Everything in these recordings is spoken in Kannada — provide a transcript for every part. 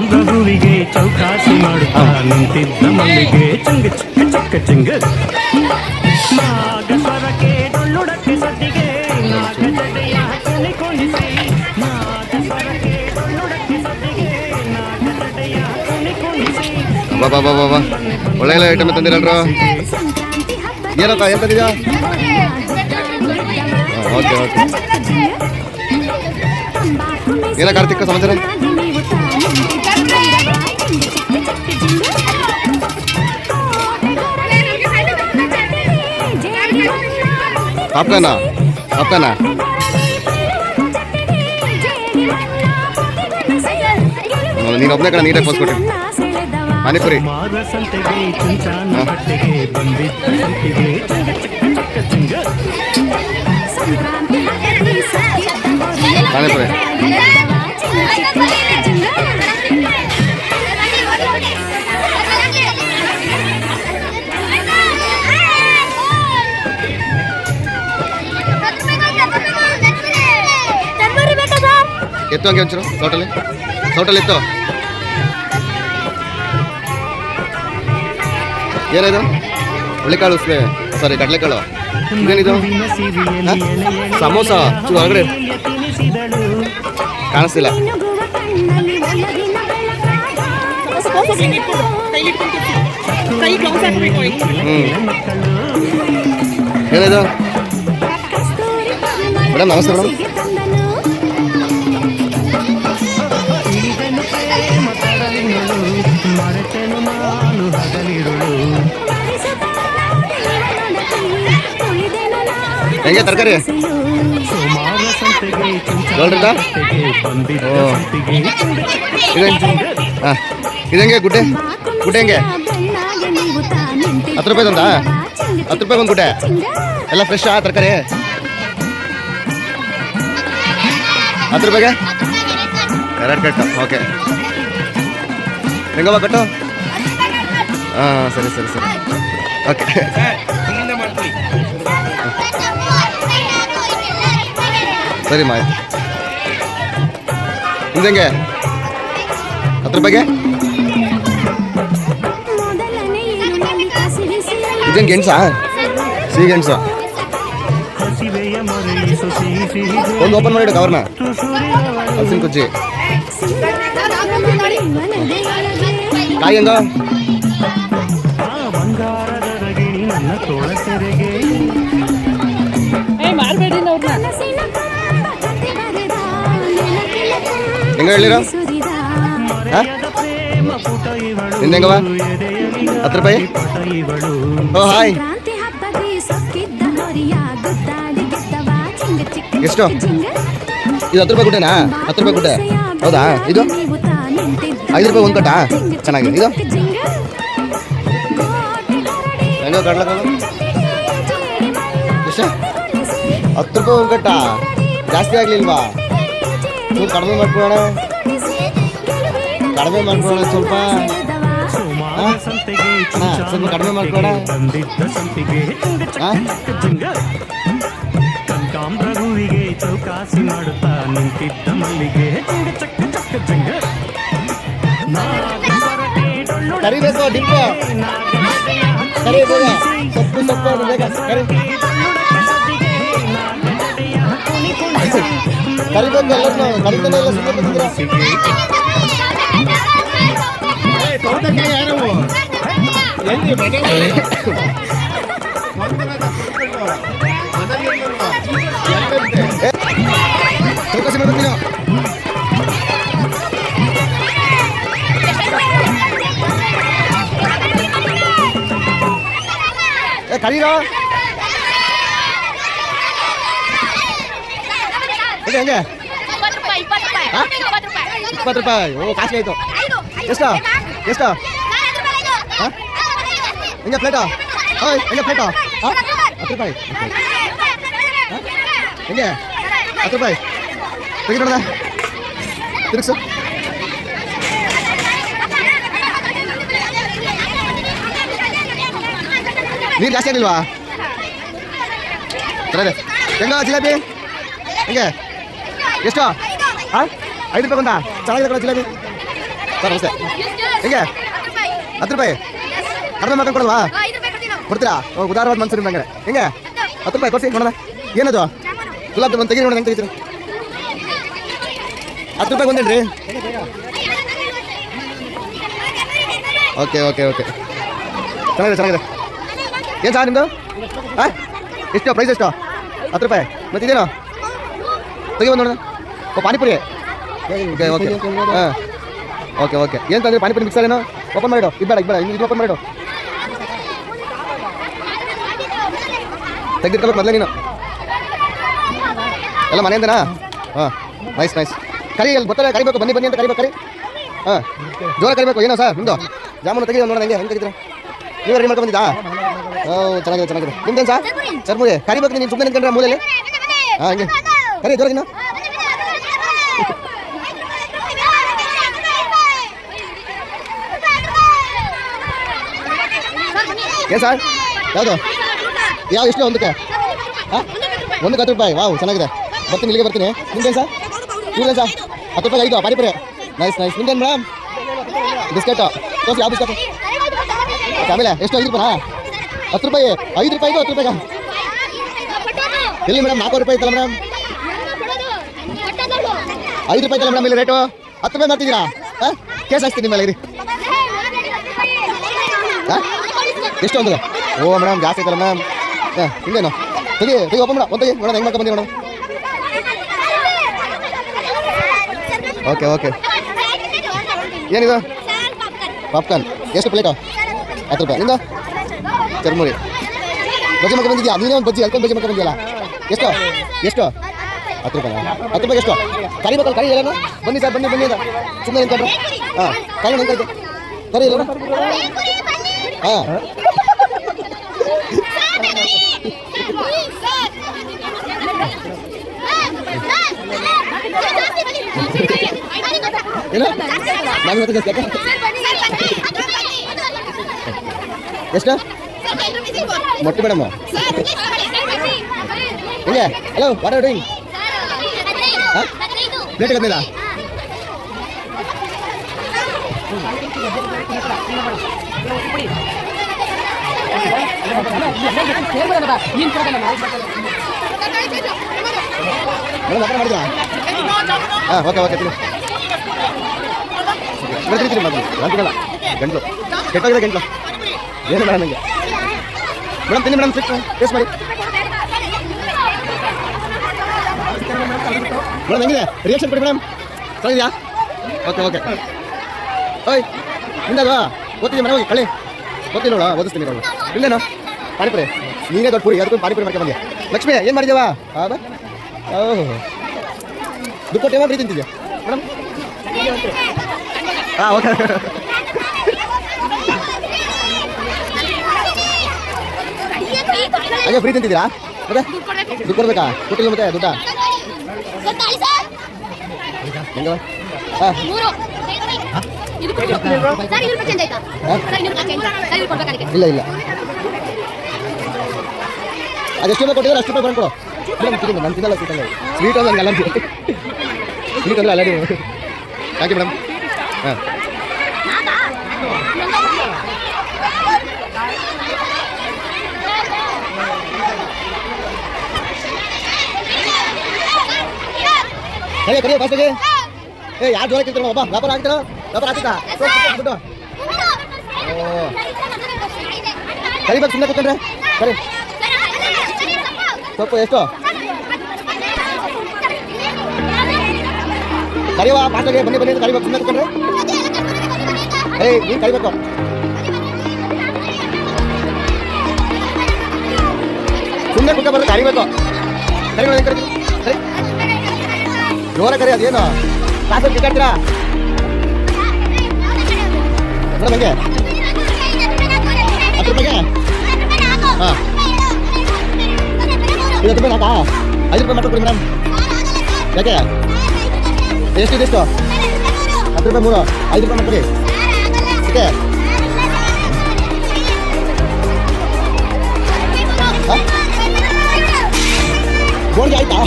ಕನಕಾಂಬ್ರ ಹೂವಿಗೆ ಚೌಕಾಸಿ ಮಾಡುತ್ತಾ ನಿಂತಿದ್ದ ಮಲ್ಲಿಗೆ ಚಂಗ ಚಿಕ್ಕ ಚಿಕ್ಕ ಚಿಂಗ ನಾಗಸ್ವರಕ್ಕೆ ಡೊಳ್ಳುಡಕ್ಕೆ ಸದ್ದಿಗೆ ನಾಗಜಡೆಯ ಕುಣಿಸಿ ನಾಗಸ್ವರಕ್ಕೆ ಡೊಳ್ಳುಡಕ್ಕೆ ಸದ್ದಿಗೆ ನಾಗಜಡೆಯ ಕುಣಿಸಿ. ಬಾಬಾ ಒಳ್ಳೆ ಒಳ್ಳೆ ಐಟಮ್ ತಂದಿರಲ್ರು. ಏನಕ್ಕ ಏನು ತಂದಿದ್ಯಾ? Okay okay. ಏನ ಕಾರ್ತಿಕ ಸಮಾಚಾರ? आपका ನೀನು ಒಬ್ಬನೇ ಕಡೆ ನೀಟಾಗಿ ಪೋಸ್ ಕೊಟ್ಟಿ ಪಾನಿಪುರಿ. ಪಾನಿಪುರಿ ಎತ್ತು ಹಂಗೆ ಒಂಚೂರು ಸೌಟಲ್ಲಿ ಎತ್ತು. ಏನಿದು? ಹುಳಿಕಾಳು ಸಾರಿ ಕಡಲೆಕಾಳು. ಇದೇನಿದು? ಸಮೋಸ ಚೂರು ಹೊರಗಡೆ ಕಾಣಿಸ್ತಿಲ್ಲ. ಏನಿದು ಮೇಡಮ್? ನಮಸ್ತೆ ಮೇಡಮ್. ಹೆಂಗೆ ತರಕಾರಿ ನೋಡ್ರಿದ? ಇದಂಗೆ ಗುಡ್ಡೆ ಹೆಂಗೆ? 10 ರೂಪಾಯಿ ತಂದ? 10 ರೂಪಾಯಿ ಒಂದು ಗುಡ್ಡೆ ಎಲ್ಲ ಫ್ರೆಶ್ ತರಕಾರಿ 10 ರೂಪಾಯಿಗೆ 2 ಕಟ್ಟು. ಓಕೆ ಹೆಂಗವ ಕಟ್ಟು? ಹಾಂ ಸರಿ ಓಕೆ. ಸರಿ ಮಾಯ್ತು. ನಿಮ್ದಂಗೆ 10 ರೂಪಾಯಿಗೆ? ಇದೇನು ಗೆಣಸಾ? ಸಿಹಿ ಗೆಣಸು ಒಂದು ಓಪನ್ ಮಾಡಿಡು ಕವರ್ನ. ಹಲಸಿನ ಕುಚ್ಚಿ ಕಾಯಿ ಹೆಂಗ? ಹೆಂಗ ಹೇಳಿರ? ನಿಂದೆಂಗವ? 10 ರೂಪಾಯಿ? ಓ ಹಾಯ್. ಎಷ್ಟು? ಇದು 10 ರೂಪಾಯಿ ಗುಡ್ಡೆನಾ? 10 ರೂಪಾಯಿ ಗುಡ್ಡೆ ಹೌದಾ? ಇದು 5 ರೂಪಾಯಿ ಒಂದು ಕಟ್ಟಾ? ಚೆನ್ನಾಗಿದೆ. ಇದು ಹೆಂಗ ಕಡ್ಲಕಾಳು? ಎಷ್ಟು? 10 ರೂಪಾಯಿ ಒಂದು ಕಟ್ಟಾ? ಜಾಸ್ತಿ ಆಗ್ಲಿಲ್ವಾ? ನೀವು ಕಡಿಮೆ ಮಾಡ್ಕೊಳ್ಳೋಣ ಸ್ವಲ್ಪ. ಸ್ವಲ್ಪ ಕಡಿಮೆ ಮಾಡ್ಕೊಳ್ಳೋಣ. ಕನಕಾಂಬ್ರ ಹೂವಿಗೆ ಚೌಕಾಸಿ ಮಾಡುತ್ತಾ ನಿಂತಿದ್ದ ಮಲ್ಲಿಗೆ ಚಕ್ಕ ಚಕ್ಕ ಜಂಗ ಕರಿಬೇಕು. ಡಿಂಪು ಕರಿ ಬೇಗ. ಸೊಪ್ಪು ಬೇಗ ಕರಿಬೇಕು. ಎಲ್ಲರೂ ಕರಿತಾನೆ ಎಲ್ಲ ಸುಮ್ಮನೆ ಚೌಕಾಸಿ ಮಾಡ್ತೀನಿ. ಕರೀರೋ ಹೆಂಗೆ? 20 ರೂಪಾಯಿ. ಓ ಕಾಸ್ಟ್ಲಿ ಆಯ್ತು. ಎಷ್ಟು ಹೆಂಗೆ ಪ್ಲೇಟಾ? ಹೆಂಗೆ ಪ್ಲೇಟಾ? 10 ರೂಪಾಯಿ. ಹೆಂಗೆ 10 ರೂಪಾಯಿ ತೆಗಿರೋದ? ತಿರುಗಿಸು. ನೀರು ಜಾಸ್ತಿ ಆಗಿಲ್ವಾ? ಹೆಂಗ ಜಿಲೇಬಿ ಹೆಂಗೆ? ಎಷ್ಟು? 5 ರೂಪಾಯಿ ಬಂದ? ಚೆನ್ನಾಗಿದೆ ಕಣ ಜಿಲೇಬಿ. ಸರ್ ನಮಸ್ತೆ. ಹೆಂಗೆ 10 ರೂಪಾಯಿ ಕಡಿಮೆ ಮಾಡ್ಕೊಂಡು ಕೊಡಲ್ವಾ? ಕೊಡ್ತೀರಾ? ಉದಾರವಾದ ಮನ್ಸು ನಿಮ್ಗೆ ಹಂಗಾರೆ. ಹೆಂಗೆ 10 ರೂಪಾಯಿ ಕೊಡ್ಸಿ ನೋಡೋಣ. ಏನದು ಗುಲಾಬ್ ಜಾಮೂನ್ ತೆಗಿ ನೋಡೋಣ, ಹೆಂಗೆ ತೆಗಿತೀರಿ? 10 ರೂಪಾಯಿ ಒಂದೇನ್ರಿ? ಓಕೆ ಓಕೆ ಓಕೆ, ಚೆನ್ನಾಗಿದೆ ಚೆನ್ನಾಗಿದೆ. ಏನು ಸರ್ ನಿಮ್ಮದು? ಹಾಂ ಎಷ್ಟು ಪ್ರೈಸ್ ಎಷ್ಟು? 10 ರೂಪಾಯಿ. ಮತ್ತೆ ಇದೇನು ತೆಗಿ ಒಂದು ನೋಡೋಣ. ಪಾನಿಪುರಿ. ಓಕೆ ಓಕೆ ಹಾಂ ಓಕೆ ಓಕೆ. ಏನು ತಂದ್ರೆ ಪಾನಿಪುರಿ ಮಿಕ್ಸರ್ ಏನು? ಓಪನ್ ಮಾಡಿಡು. ಇಬ್ಬರ ಇದು ಓಪನ್ ಮಾಡಿಡು. ತೆಗೆದಿಟ್ಕೋಬೇಕು ಮೊದಲೇ ನೀನು ಎಲ್ಲ ಮನೆಯಿಂದನಾ? ಹಾಂ ನೈಸ್ ನೈಸ್. ಕರಿ ಅಲ್ಲಿ ಬರ್ತಾರೆ, ಕರಿಬೇಕು, ಬನ್ನಿ ಬನ್ನಿ ಅಂತ ಕರಿಬೇಕು. ಕರಿ ಹಾಂ ಜೋರ ಕರಿಬೇಕು. ಏನೋ ಸರ್ ನಿಮ್ಮದು ಜಾಮೂನು ತೆಗಿ ನೋಡೋಣ. ಹೆಂಗೆ ತೆಗಿದ್ರೆ ನೀವು ರೆಡಿ ಮಾಡ್ಕೊಂಡು ಬಂದಿದ್ದಾ? ಓ ಚೆನ್ನಾಗಿದೆ ಚೆನ್ನಾಗಿದೆ. ನಿಮ್ದೇನು ಸರ್? ಚರ್ಮುರಿ ಕರಿಬೇಕು. ನೀನು ಸುಮ್ಮನೆ ನಿಂತ್ಕೊಂಡ್ರೆ ಮೂಲೆಯಲ್ಲಿ. ಹಾಂ ಹಂಗೆ ಕರಿ ಜೋರ. ಇನ್ನು ಏನು ಸರ್? ಯಾವುದು ಯಾವ ಎಷ್ಟು ಒಂದಕ್ಕೆ? ಹಾಂ ಒಂದಕ್ಕೆ 10 ರೂಪಾಯಿ. ವಾವ್ ಚೆನ್ನಾಗಿದೆ. ಬರ್ತೀನಿ, ಇಲ್ಲಿಗೆ ಬರ್ತೀನಿ. ನಿಮ್ದೇನು ಸರ್? ನಿಮ್ದೇನು ಸರ್? 10 ರೂಪಾಯಿ 5 ಪಾನಿಪುರಿ. Nice nice. ನಿಮ್ದೇನು ಮೇಡಮ್? ಬಿಸ್ಕೆಟು ತೋರಿಸಿ. ಯಾವ ಬಿಸ್ಕೆಟು? ಆಮೇಲೆ ಎಷ್ಟು? 5 ರೂಪಾಯಿ? 10 ರೂಪಾಯಿ 5 ರೂಪಾಯಿಗೂ 10 ರೂಪಾಯಿಗ ಎಲ್ಲಿ ಮೇಡಮ್? 4 ರೂಪಾಯಿ ಇತ್ತಲ್ಲ ಮೇಡಮ್? 5 ರೂಪಾಯಿ ಇತ್ತಲ್ಲ ಮೇಡಮ್ ಇಲ್ಲಿ ರೇಟು? 10 ರೂಪಾಯಿ ಮಾಡ್ತಿದ್ದೀರಾ? ಹಾಂ ಕೇಸ್ ಹಾಕ್ತೀನಿ ಮೇಲೆ ಇರಿ. ಹಾಂ ಎಷ್ಟು ಅಂದ್ರೆ? ಓ ಮೇಡಮ್ ಜಾಸ್ತಿ ಐತಲ್ಲ ಮೇಡಮ್. ಹಾಂ ಹಿಂಗೇನು ತೆಗಿ ತೆಗಿ ಓಪನ್ ಮಾಡ. ಒಂದು ತೆಗಿ ನೋಡೋಣ ಹೆಂಗೆ ಮಾಡ್ಕೊಂಡು ಬಂದಿ ನೋಡೋಣ. Okay okay. ಏನಿದು? ಪಾಪ್ಕಾರ್ನ್. ಎಷ್ಟು ಪ್ಲೇಟು? 10 ರೂಪಾಯಿ. ನಿಂದು ಚರ್ಮುರಿ ಬಜ್ಜಿ ಮಾಡ್ಕೊಂಡು ಬಂದಿದ್ಯಾ? ನೀನೇ ಒಂದು ಬಜ್ಜಿ ಅಲ್ಕೊಂಡು ಬಜ್ಜಿ ಮಾಡ್ಕೊಂಡು ಬಂದಿಯಲ್ಲ. ಎಷ್ಟು ಎಷ್ಟು? 10 ರೂಪಾಯಿ. 10 ರೂಪಾಯಿಗೆ ಎಷ್ಟು? ಕರಿಬೇಕಲ್ಲ, ಕರಿ ಎಲ್ಲನು. ಬನ್ನಿ ಸರ್ ಬನ್ನಿ ಬನ್ನಿ ಅಂತ ಸುಮ್ಮನೆ ನಿಂತ್ಕೊಂಡ್ರು. ಹಾಂ ಕರಿ ನಿಂತ್ಕೊಳ್ತು. ಕರಿ ಎಲ್ಲ. ಹಾಂ ಏನು ನಾನು ಇವತ್ತು ಜಾಸ್ತಿ ಎಷ್ಟು? ಮೊಟ್ಟೆ ಮೇಡಮ್ ಹಿಂಗೆ. Hello what are doing? ಹಾಂ ಪ್ಲೇಟಿಗೆ 15. ಮೇಡಮ್ ಮಾಡಿದ್ಯಾ? ಹಾಂ ಓಕೆ ಓಕೆ ತಿಳಿ ಬರ್ತೀನಿ ಮಾತು ಗಂಟುಗಲ್ಲ ಗಂಟಲು ಕೆಟ್ಟೋಗಿದೆ ಗಂಟಲು ಏನು ಬೇಡ ನನಗೆ. ಮೇಡಮ್ ತಿನ್ನಿ ಮೇಡಮ್ ಟೇಸ್ಟ್ ಮಾಡಿ ಮೇಡಮ್. ಹೆಂಗಿದೆ ರಿಯಾಕ್ಷನ್ ಕೊಡಿ ಮೇಡಮ್. ಚೆನ್ನಾಗಿದೆಯಾ? Okay okay. ಓಯ್ ನಿಂದಲ್ವಾ? ಓದ್ತಿದ್ದೀವಿ ಮೇಡಮ್. ಹೋಗಿ ಕಳಿ ಓದ್ತೀನಿ ನೋಡ, ಓದಿಸ್ತೀನಿ ನೋಡು. ಇಲ್ಲೇನು ಪಾನಿಪುರಿ? ನೀನೇ ದೊಡ್ಡ ಪುರಿ ಅದಕ್ಕೂ ಪಾನಿಪುರಿ ಮಾಡ್ಕೊಂಡು ಬಂದೆ. ಲಕ್ಷ್ಮಿ ಏನು ಮಾಡಿದ್ಯವ? ಹಾಂ ಓಹ್ ದುಡ್ಡು ಕೊಟ್ಟು ಏನು ರೀತಿ ತಿಂತಿದ್ಯಾ ಮೇಡಮ್? ಹಾಂ ಓಕೆ. ಹಾಗೆ ಫ್ರೀ ತಿಂತಿದ್ದೀರಾ? ಮತ್ತೆ ದುಡ್ಡು ಕೊಡ್ಬೇಕಾ? ಕೊಟ್ಟಿಲ್ಲ ಮತ್ತೆ ದುಡ್ಡ ಹೆಂಗ? ಹಾಂ ಇಲ್ಲ ಇಲ್ಲ ಅದೆಷ್ಟು ರೂಪಾಯಿ ಕೊಟ್ಟಿದ್ರೆ ಅಷ್ಟು ರೂಪಾಯಿ ಬಂದ್ಕೊಡು. ಮೇಡಮ್ ನಾನು ತಿನ್ನಲ್ಲ ಸ್ವೀಟ್ ಅಂದರೆ ಸ್ವೀಟ್ ಅಂದ್ರೆ ನನಗೆ ಅಲರ್ಜಿ. ಸ್ವೀಟ್ ಅಂದರೆ ಅಲರ್ಜಿ. Thank you madam. ಹಾಂ ಹೇಳಿ ಕರಿಯ ಫಾಸ್ಟಾಗಿ. ಏ ಯಾರು ಜೋರ ಕೇಳ್ತಾರ? ಒಬ್ಬ ವ್ಯಾಪಾರ ಆಗ್ತಾರ? ವ್ಯಾಪಾರ ಆಗ್ತಿದ್ದ ದುಡ್ಡು. ಓ ಕರಿಬೇಕು ಸುಮ್ಮನೆ ಕೂತ್ಕೊಂಡ್ರೆ. ಸರಿ ಸೊಪ್ಪು ಎಷ್ಟು? ಕರಿಯುವ ಫಾಸ್ಟಾಗಿ ಬನ್ನಿ ಬನ್ನಿ ಅಂತ ಕರಿಬೇಕು ಸುಮ್ಮನೆ ಕೂತ್ಕೊಂಡ್ರೆ. ಏಯ್ ನೀನು ಕರಿಬೇಕು. ಸುಮ್ಮನೆ ಕೂತ್ಕೊಂಡ್ರೆ ಕರಿಬೇಕು. ಕರಿ ಹೆಂಗೆ ಕರಿ? ಸರಿ ಜೋರ ಕರಿ. ಅದೇನು ಕ್ಲಾಸಲ್ಲಿ ಕಿತ್ತಾಡ್ತೀರಾ ಮೇಡಮ್? ಹೆಂಗೆ 10 ರೂಪಾಯಿಗೆ? ಹಾಂ 50 ರೂಪಾಯಿ ಸಾಕಾ? 5 ರೂಪಾಯಿ ಮಾಡ್ಕೊಡಿ ಮೇಡಮ್. ಯಾಕೆ ಎಷ್ಟು ಇದೆಷ್ಟು? 10 ರೂಪಾಯಿ 3 5 ರೂಪಾಯಿ ಮಾಡ್ಕೊಡಿ. ಓಕೆ ಬೋನ್ಗೆ ಆಯ್ತಾ?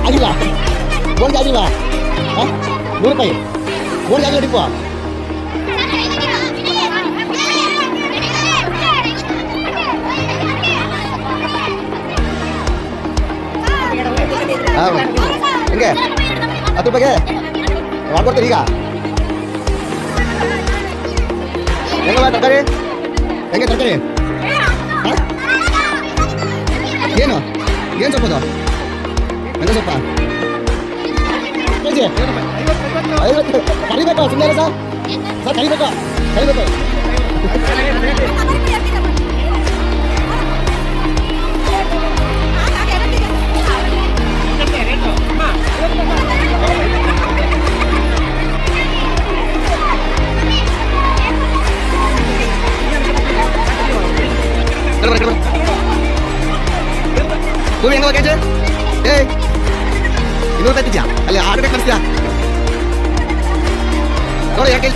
ಆಗಿಲ್ಲ ಬೋನ್ಗೆ ಆಗಿಲ್ವಾ? ಹಾಂ 100 ರೂಪಾಯಿ ಬೋನ್ಗೆ ಆಗಿಲ್ಲ ಡಿಪ್ಪು. 10 ರೂಪಾಯಿಗೆ ಮಾಡ್ಕೊಡ್ತೀರಿ ಈಗ ಹೆಂಗವ ತರಕಾರಿ ಹೆಂಗೆ ತರಕಾರಿ ಏನು ಏನು ಸೊಪ್ಪದು ಹೆಂಗೆ ಸೊಪ್ಪ ಐವತ್ತು ಕರಿಬೇಕಾ ಸುಮ್ಮನೆ ಸರ್ ಕರಿಬೇಕಾ ಕರಿಬೇಕು ಹೂವು ಹೆಂಗ ಕೆಜಿ ಏಯ್ 200 ರೂಪಾಯಿ ತಿದ್ಯಾ ಅಲ್ಲಿ 6 ರೂಪಾಯಿ ಕಳಿಸ್ತೀಯಾ ನೋಡಿ ಯಾಕೆ